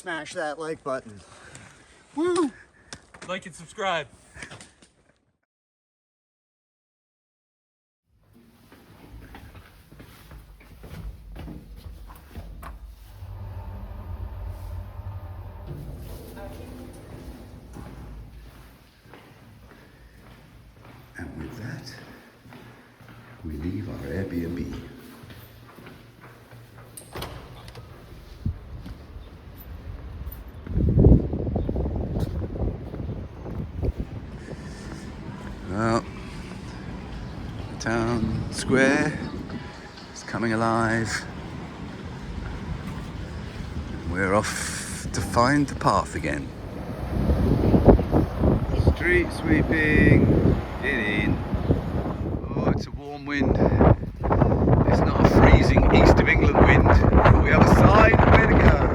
smash that like button. Woo! Like and subscribe. And with that, we leave our Airbnb. Well, the town square is coming alive. We're off to find the path again. Street sweeping, get in. Oh, it's a warm wind. It's not a freezing east of England wind, but we have a sign of where to go.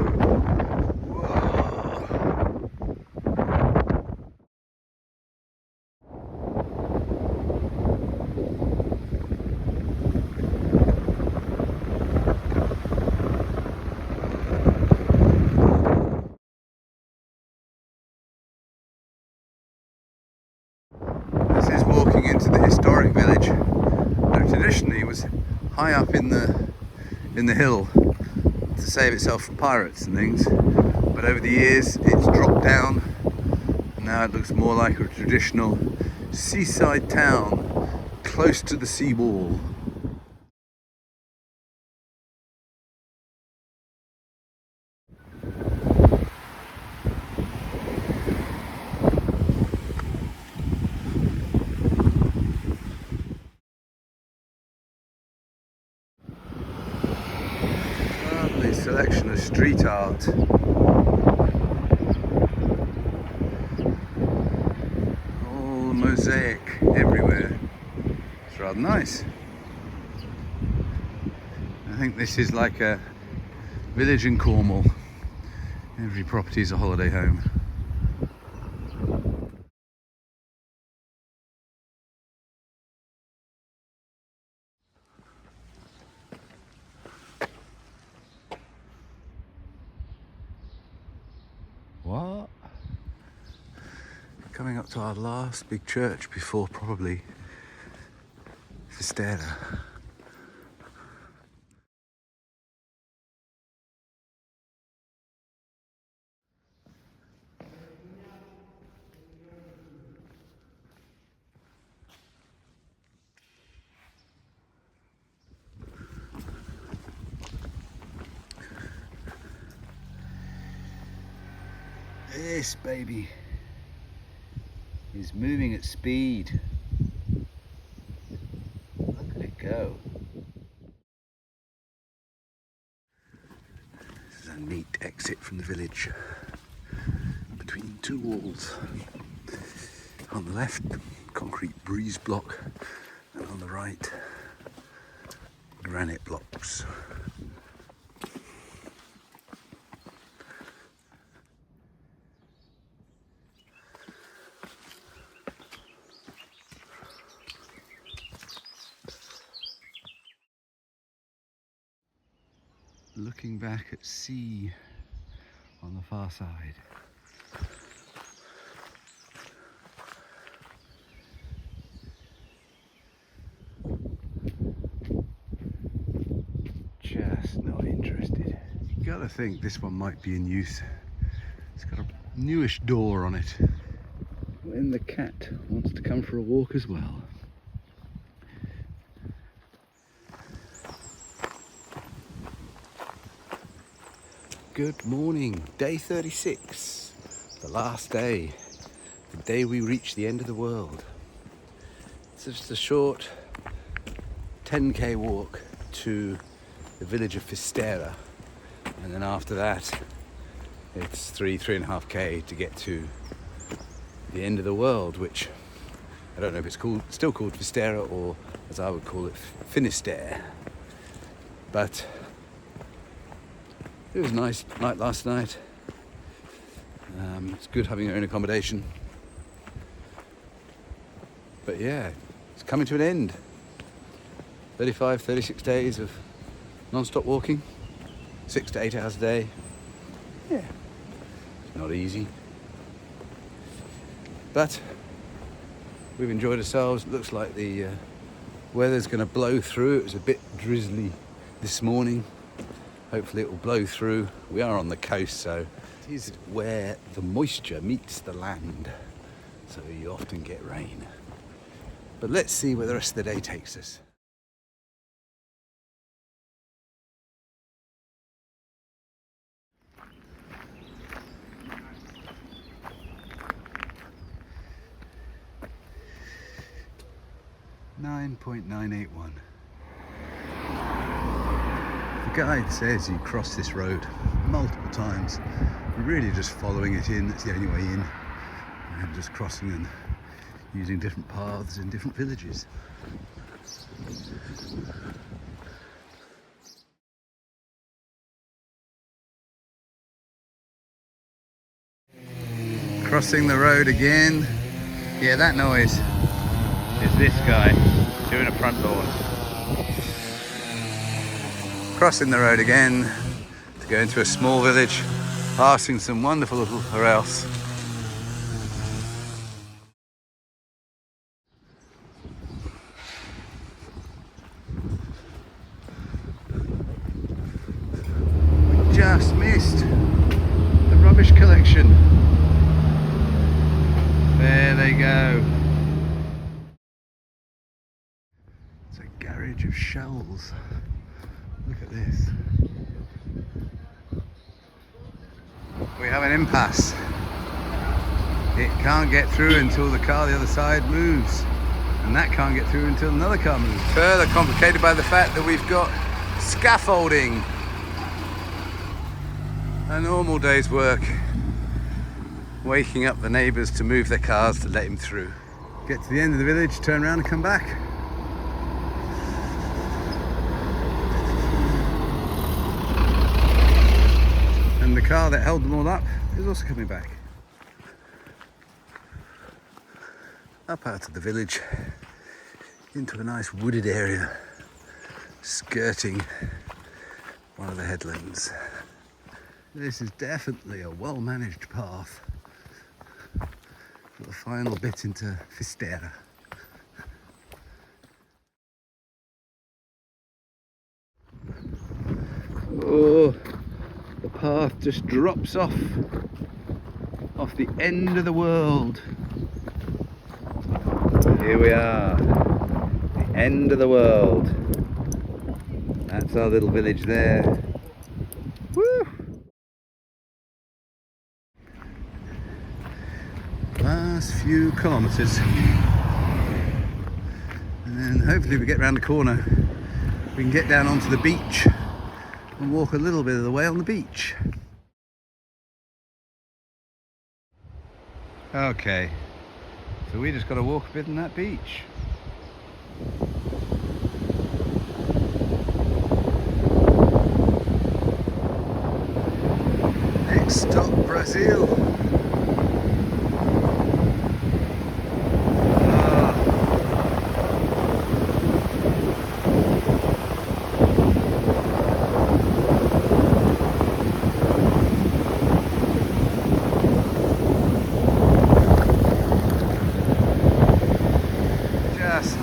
This is walking into the historic village that traditionally was high up in the hill to save itself from pirates and things, but over the years it's dropped down and now it looks more like a traditional seaside town close to the seawall. Selection of street art. All mosaic everywhere. It's rather nice. I think this is like a village in Cornwall. Every property is a holiday home. What? Coming up to our last big church before probably Fistera. This baby is moving at speed. Look at it go. This is a neat exit from the village between two walls. On the left, concrete breeze block, and on the right, granite blocks. Looking back at sea on the far side. Just not interested. You gotta think this one might be in use. It's got a newish door on it. When the cat wants to come for a walk as well. Good morning, day 36, the last day, the day we reach the end of the world. It's just a short 10k walk to the village of Fistera, and then after that it's 3.5k to get to the end of the world, which I don't know if it's still called Fistera, or as I would call it, Finisterre. But it was a nice night last night. It's good having your own accommodation. But yeah, it's coming to an end. 35, 36 days of non-stop walking, 6 to 8 hours a day. Yeah, not easy. But we've enjoyed ourselves. It looks like the weather's going to blow through. It was a bit drizzly this morning. Hopefully it will blow through. We are on the coast, so it is where the moisture meets the land. So you often get rain. But let's see where the rest of the day takes us. .981. The guide says you cross this road multiple times. We're really just following it in. That's the only way in. And just crossing and using different paths in different villages. Crossing the road again. Yeah, that noise is this guy doing a front lawn. Crossing the road again to go into a small village, passing some wonderful little arrears. We just missed the rubbish collection. There they go. It's a garage of shells. Look at this. We have an impasse. It can't get through until the car the other side moves. And that can't get through until another car moves. Further complicated by the fact that we've got scaffolding. A normal day's work. Waking up the neighbours to move their cars to let him through. Get to the end of the village, turn around and come back. And the car that held them all up is also coming back. Up out of the village into a nice wooded area skirting one of the headlands. This is definitely a well-managed path for the final bit into Fistera. Oh, the path just drops off the end of the world. Here we are, the end of the world. That's our little village there. Woo! Last few kilometres. And then hopefully we get round the corner, we can get down onto the beach and walk a little bit of the way on the beach. Okay, so we just got to walk a bit on that beach. Next stop, Brazil.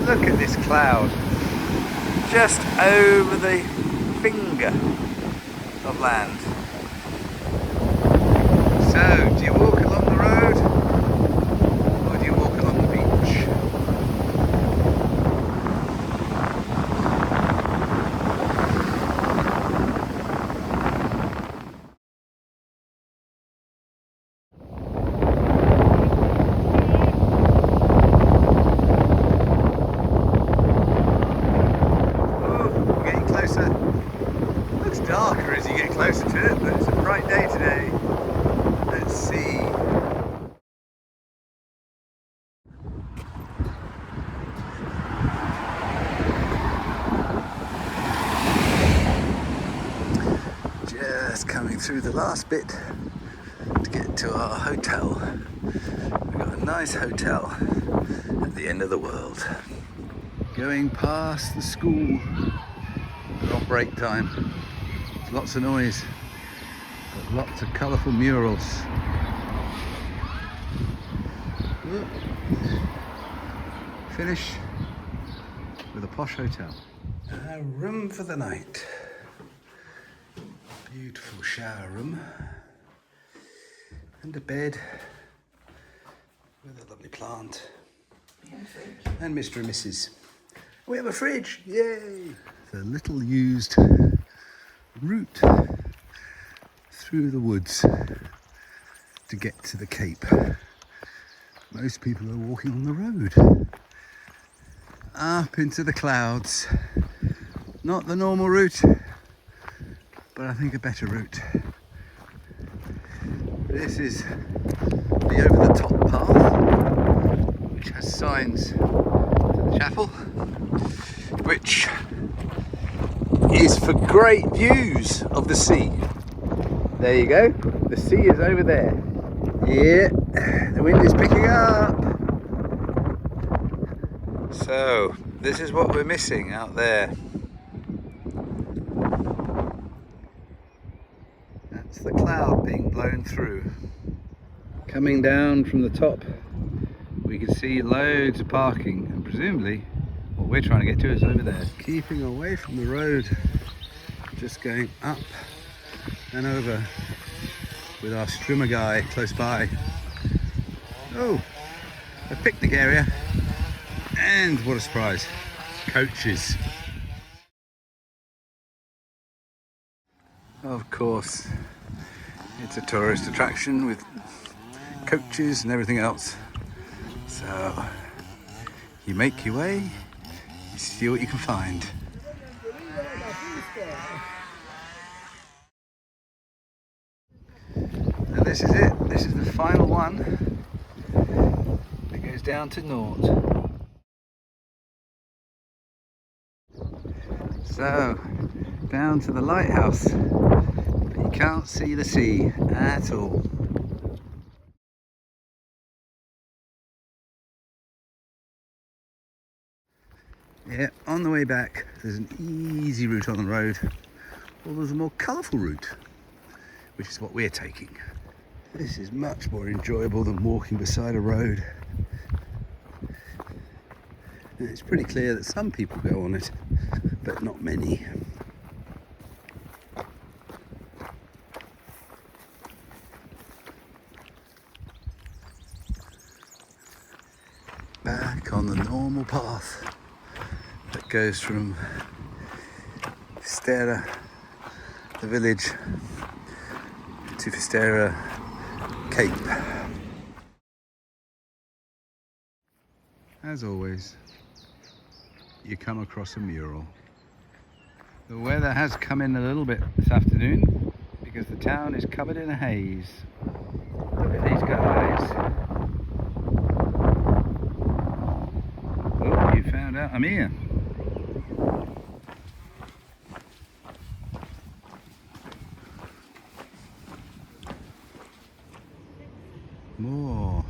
Look at this cloud, just over the finger of land. So, do you walk along the road, or do you walk along the beach? Looks darker as you get closer to it, but it's a bright day today. Let's see. Just coming through the last bit to get to our hotel. We've got a nice hotel at the end of the world. Going past the school. They're on break time. Lots of noise, but lots of colourful murals. Finish with a posh hotel. A room for the night. Beautiful shower room. And a bed with a lovely plant. And Mr. and Mrs. We have a fridge, yay! The little used route through the woods to get to the Cape. Most people are walking on the road. Up into the clouds. Not the normal route, but I think a better route. This is the over the top path, which has signs to the chapel, which is for great views of the sea. There you go, the sea is over there. Yeah, the wind is picking up. So, this is what we're missing out there. That's the cloud being blown through. Coming down from the top, we can see loads of parking, and presumably what we're trying to get to is over there. Keeping away from the road, just going up and over with our strimmer guy close by. Oh, a picnic area, and what a surprise, coaches. Of course, it's a tourist attraction with coaches and everything else. So you make your way, you see what you can find. And this is it. This is the final one that goes down to Nort. So down to the lighthouse, but you can't see the sea at all. Yeah, on the way back there's an easy route on the road, or there's a more colourful route, which is what we're taking. This is much more enjoyable than walking beside a road. And it's pretty clear that some people go on it, but not many. Back on the normal path that goes from Fistera, the village, to Fistera Cape. As always, you come across a mural. The weather has come in a little bit this afternoon because the town is covered in a haze. Look at these guys. Oh, you found out I'm here. More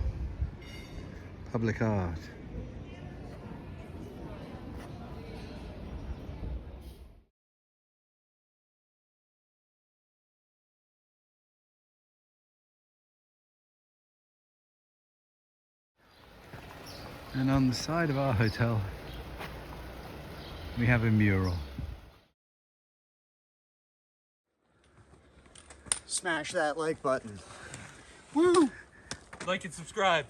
public art. And on the side of our hotel, we have a mural. Smash that like button. Woo! Like and subscribe.